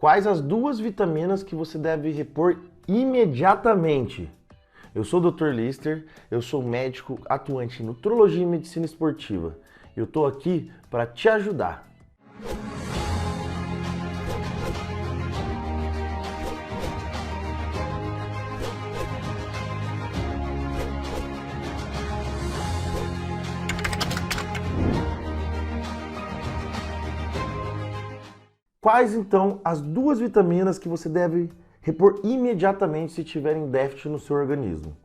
Quais as duas vitaminas que você deve repor imediatamente? Eu sou o Dr. Lister, eu sou médico atuante em nutrologia e medicina esportiva. Eu estou aqui para te ajudar. Quais então as duas vitaminas que você deve repor imediatamente se tiver em déficit no seu organismo?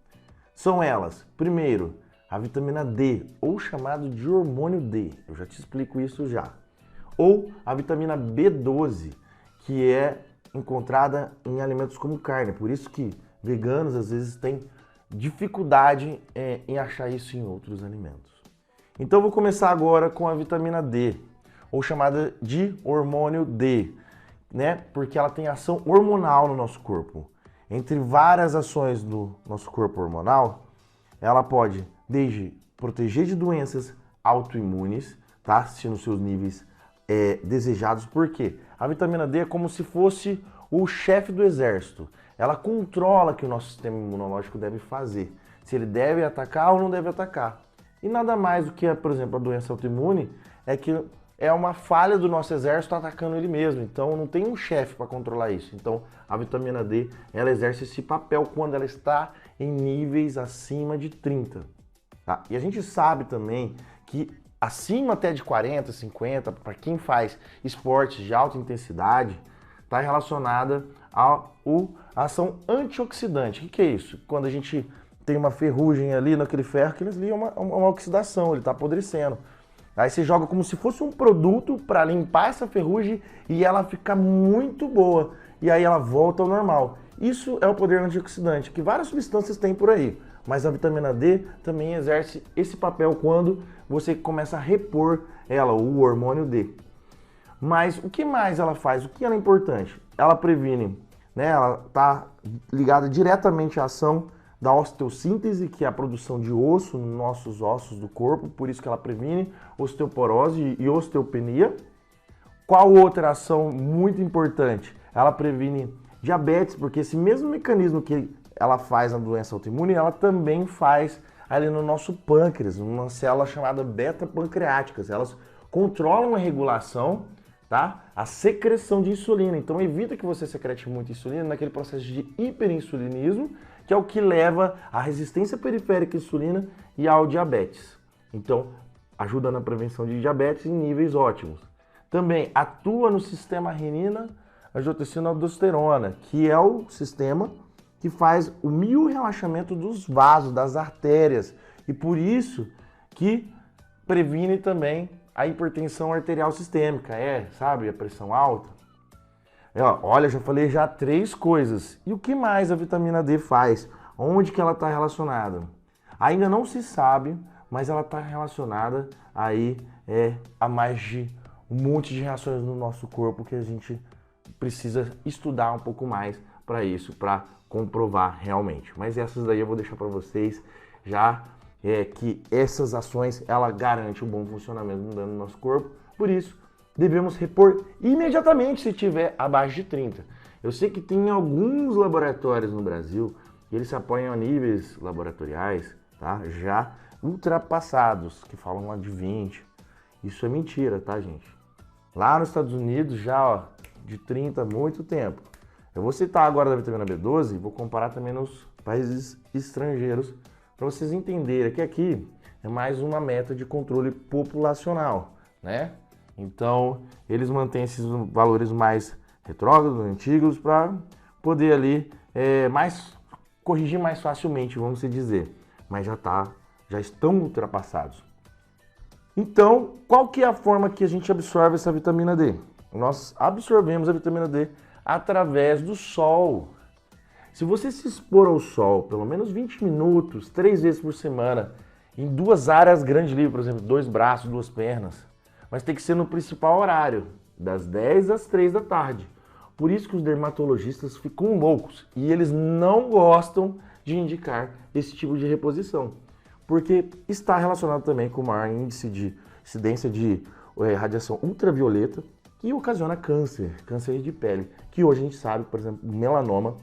São elas, primeiro, a vitamina D, ou chamado de hormônio D, eu já te explico isso já. Ou a vitamina B12, que é encontrada em alimentos como carne, por isso que veganos às vezes têm dificuldade em achar isso em outros alimentos. Então vou começar agora com a vitamina D, ou chamada de hormônio D, né? Porque ela tem ação hormonal no nosso corpo. Entre várias ações do nosso corpo hormonal, ela pode desde proteger de doenças autoimunes, tá? Se nos seus níveis desejados. Por quê? A vitamina D é como se fosse o chefe do exército. Ela controla o que o nosso sistema imunológico deve fazer. Se ele deve atacar ou não deve atacar. E nada mais do que, por exemplo, a doença autoimune é que é uma falha do nosso exército atacando ele mesmo. Então não tem um chefe para controlar isso. Então a vitamina D, ela exerce esse papel quando ela está em níveis acima de 30. Tá? E a gente sabe também que acima até de 40, 50, para quem faz esportes de alta intensidade, está relacionada à ação antioxidante. O que é isso? Quando a gente tem uma ferrugem ali naquele ferro, que ali é uma oxidação, ele está apodrecendo. Aí você joga como se fosse um produto para limpar essa ferrugem e ela fica muito boa. E aí ela volta ao normal. Isso é o poder antioxidante, que várias substâncias têm por aí. Mas a vitamina D também exerce esse papel quando você começa a repor ela, o hormônio D. Mas o que mais ela faz? O que ela é importante? Ela previne, né? Ela está ligada diretamente à ação da osteossíntese, que é a produção de osso nos nossos ossos do corpo, por isso que ela previne osteoporose e osteopenia. Qual outra ação muito importante? Ela previne diabetes, porque esse mesmo mecanismo que ela faz na doença autoimune, ela também faz ali no nosso pâncreas, uma célula chamada beta-pancreáticas. Elas controlam a regulação, tá? A secreção de insulina. Então evita que você secrete muito insulina naquele processo de hiperinsulinismo, que é o que leva à resistência periférica à insulina e ao diabetes. Então, ajuda na prevenção de diabetes em níveis ótimos. Também atua no sistema renina-angiotensina-aldosterona, que é o sistema que faz o miorrelaxamento dos vasos, das artérias, e por isso que previne também a hipertensão arterial sistêmica, sabe, a pressão alta. Olha, já falei 3 coisas. E o que mais a vitamina D faz? Onde que ela está relacionada? Ainda não se sabe, mas ela está relacionada aí a mais de um monte de reações no nosso corpo que a gente precisa estudar um pouco mais para isso, para comprovar realmente. Mas essas daí eu vou deixar para vocês já que essas ações ela garante um bom funcionamento no nosso corpo. Por isso devemos repor imediatamente se tiver abaixo de 30. Eu sei que tem alguns laboratórios no Brasil que eles se apoiam a níveis laboratoriais, tá? Já ultrapassados, que falam lá de 20. Isso é mentira, tá, gente? Lá nos Estados Unidos já de 30 há muito tempo. Eu vou citar agora da vitamina B12 e vou comparar também nos países estrangeiros para vocês entenderem que aqui é mais uma meta de controle populacional, né? Então, eles mantêm esses valores mais retrógrados, antigos, para poder ali corrigir mais facilmente, vamos dizer. Mas já estão ultrapassados. Então, qual que é a forma que a gente absorve essa vitamina D? Nós absorvemos a vitamina D através do sol. Se você se expor ao sol pelo menos 20 minutos, 3 vezes por semana, em 2 áreas grandes livres, por exemplo, 2 braços, 2 pernas, mas tem que ser no principal horário, das 10 às 3 da tarde. Por isso que os dermatologistas ficam loucos e eles não gostam de indicar esse tipo de reposição, porque está relacionado também com o maior índice de incidência de radiação ultravioleta, e ocasiona câncer, câncer de pele, que hoje a gente sabe, por exemplo, o melanoma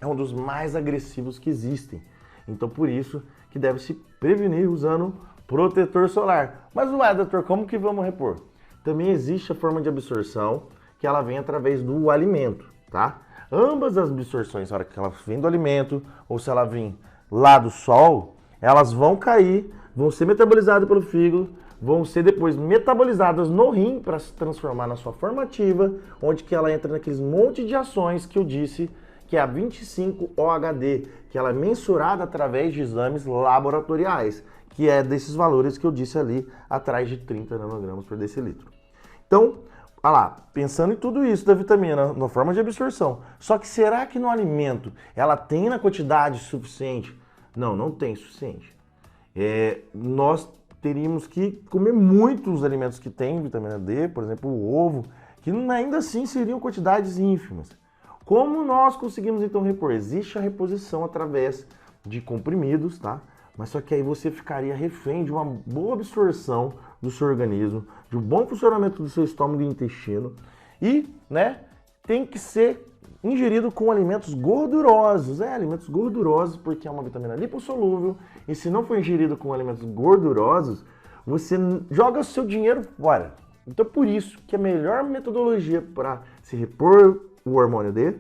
é um dos mais agressivos que existem. Então, por isso que deve se prevenir usando protetor solar. Mas ué, doutor, como que vamos repor? Também existe a forma de absorção, que ela vem através do alimento, tá? Ambas as absorções, a hora que ela vem do alimento ou se ela vem lá do sol, elas vão cair, vão ser metabolizadas pelo fígado, vão ser depois metabolizadas no rim para se transformar na sua forma ativa, onde que ela entra naqueles monte de ações que eu disse, que é a 25-OHD, que ela é mensurada através de exames laboratoriais, que é desses valores que eu disse ali, atrás de 30 nanogramas por decilitro. Então, olha lá, pensando em tudo isso da vitamina, na forma de absorção, só que será que no alimento ela tem na quantidade suficiente? Não, não tem suficiente. Nós teríamos que comer muitos alimentos que têm vitamina D, por exemplo, o ovo, que ainda assim seriam quantidades ínfimas. Como nós conseguimos então repor? Existe a reposição através de comprimidos, tá? Mas só que aí você ficaria refém de uma boa absorção do seu organismo, de um bom funcionamento do seu estômago e intestino e, né, tem que ser ingerido com alimentos gordurosos. Alimentos gordurosos porque é uma vitamina lipossolúvel e se não for ingerido com alimentos gordurosos, você joga o seu dinheiro fora. Então por isso que a melhor metodologia para se repor o hormônio D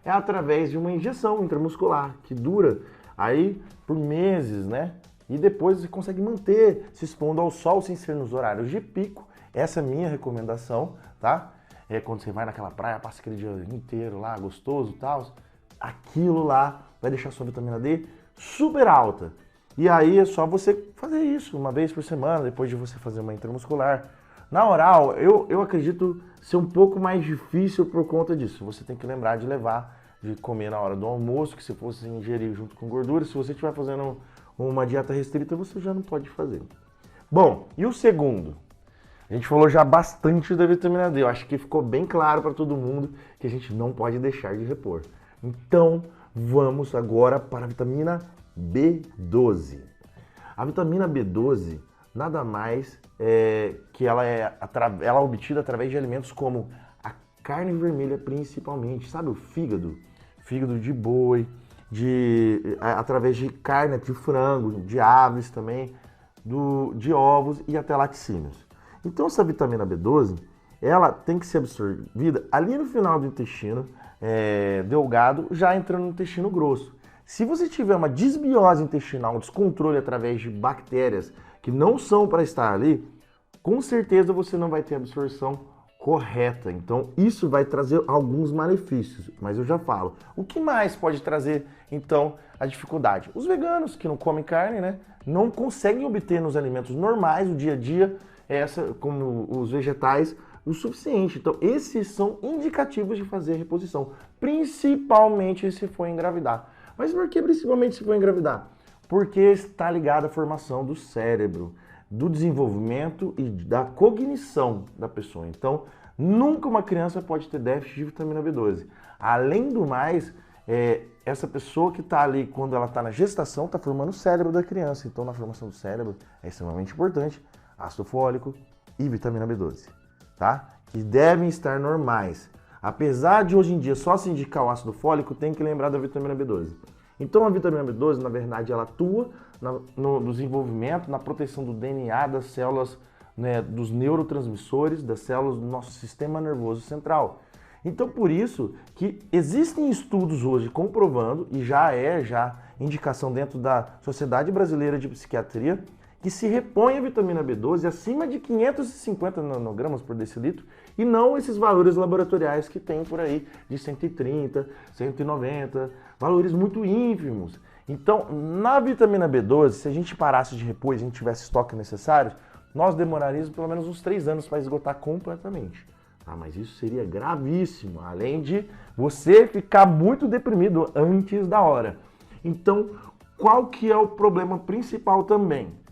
é através de uma injeção intramuscular que dura aí por meses, né? E depois você consegue manter se expondo ao sol sem ser nos horários de pico. Essa é a minha recomendação, tá? Quando você vai naquela praia, passa aquele dia inteiro lá, gostoso e tal, aquilo lá vai deixar a sua vitamina D super alta. E aí é só você fazer isso uma vez por semana, depois de você fazer uma intramuscular. Na oral, eu acredito ser um pouco mais difícil por conta disso. Você tem que lembrar de levar, de comer na hora do almoço, que se fosse ingerir junto com gordura. Se você estiver fazendo uma dieta restrita, você já não pode fazer. Bom, e o segundo? A gente falou já bastante da vitamina D. Eu acho que ficou bem claro para todo mundo que a gente não pode deixar de repor. Então, vamos agora para a vitamina B12. A vitamina B12 nada mais que ela é obtida através de alimentos como a carne vermelha principalmente, sabe, o fígado de boi, através de carne de frango, de aves também, de ovos e até laticínios. Então essa vitamina B12, ela tem que ser absorvida ali no final do intestino delgado, já entrando no intestino grosso. Se você tiver uma desbiose intestinal, um descontrole através de bactérias que não são para estar ali, com certeza você não vai ter absorção correta. Então isso vai trazer alguns malefícios, mas eu já falo. O que mais pode trazer então a dificuldade? Os veganos que não comem carne, né, não conseguem obter nos alimentos normais do dia a dia, como os vegetais, o suficiente. Então esses são indicativos de fazer reposição, principalmente se for engravidar. Mas por que principalmente se for engravidar? Porque está ligado à formação do cérebro, do desenvolvimento e da cognição da pessoa. Então, nunca uma criança pode ter déficit de vitamina B12. Além do mais, essa pessoa que está ali, quando ela está na gestação, está formando o cérebro da criança. Então, na formação do cérebro, é extremamente importante ácido fólico e vitamina B12, tá? Que devem estar normais. Apesar de hoje em dia só se indicar o ácido fólico, tem que lembrar da vitamina B12. Então a vitamina B12, na verdade, ela atua no desenvolvimento, na proteção do DNA das células, né, dos neurotransmissores, das células do nosso sistema nervoso central. Então por isso que existem estudos hoje comprovando, e já indicação dentro da Sociedade Brasileira de Psiquiatria, que se repõe a vitamina B12 acima de 550 nanogramas por decilitro e não esses valores laboratoriais que tem por aí de 130, 190, valores muito ínfimos. Então, na vitamina B12, se a gente parasse de repor e a gente tivesse estoque necessário, nós demoraríamos pelo menos uns 3 anos para esgotar completamente. Mas isso seria gravíssimo, além de você ficar muito deprimido antes da hora. Então, qual que é o problema principal também?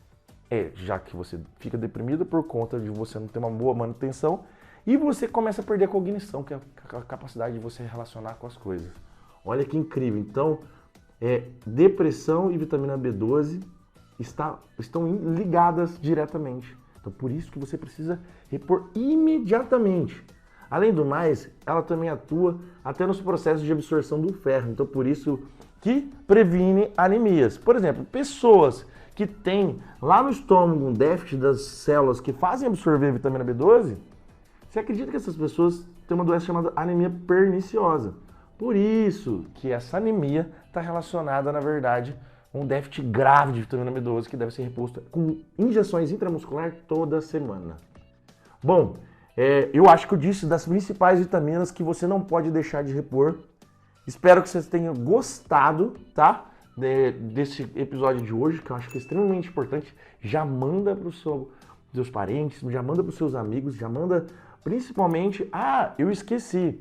Já que você fica deprimido por conta de você não ter uma boa manutenção e você começa a perder a cognição, que é a capacidade de você relacionar com as coisas. Olha que incrível. Então, depressão e vitamina B12 estão ligadas diretamente. Então, por isso que você precisa repor imediatamente. Além do mais, ela também atua até nos processos de absorção do ferro, então por isso que previne anemias. Por exemplo, pessoas que têm lá no estômago um déficit das células que fazem absorver a vitamina B12, você acredita que essas pessoas têm uma doença chamada anemia perniciosa. Por isso que essa anemia está relacionada, na verdade, a um déficit grave de vitamina B12 que deve ser reposto com injeções intramuscular toda semana. Bom, eu acho que eu disse das principais vitaminas que você não pode deixar de repor. Espero que vocês tenham gostado, tá? Desse episódio de hoje, que eu acho que é extremamente importante. Já manda para os seus parentes, já manda para os seus amigos, já manda principalmente... Ah, eu esqueci.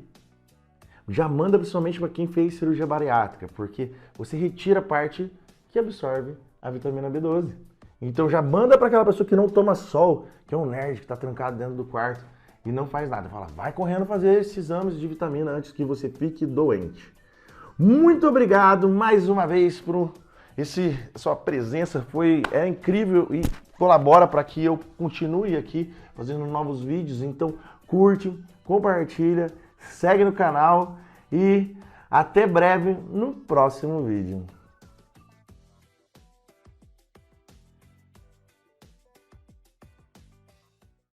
Já manda principalmente para quem fez cirurgia bariátrica, porque você retira a parte que absorve a vitamina B12. Então já manda para aquela pessoa que não toma sol, que é um nerd que está trancado dentro do quarto e não faz nada. Fala, vai correndo fazer esses exames de vitamina antes que você fique doente. Muito obrigado mais uma vez por sua presença, é incrível e colabora para que eu continue aqui fazendo novos vídeos. Então curte, compartilha, segue no canal e até breve no próximo vídeo.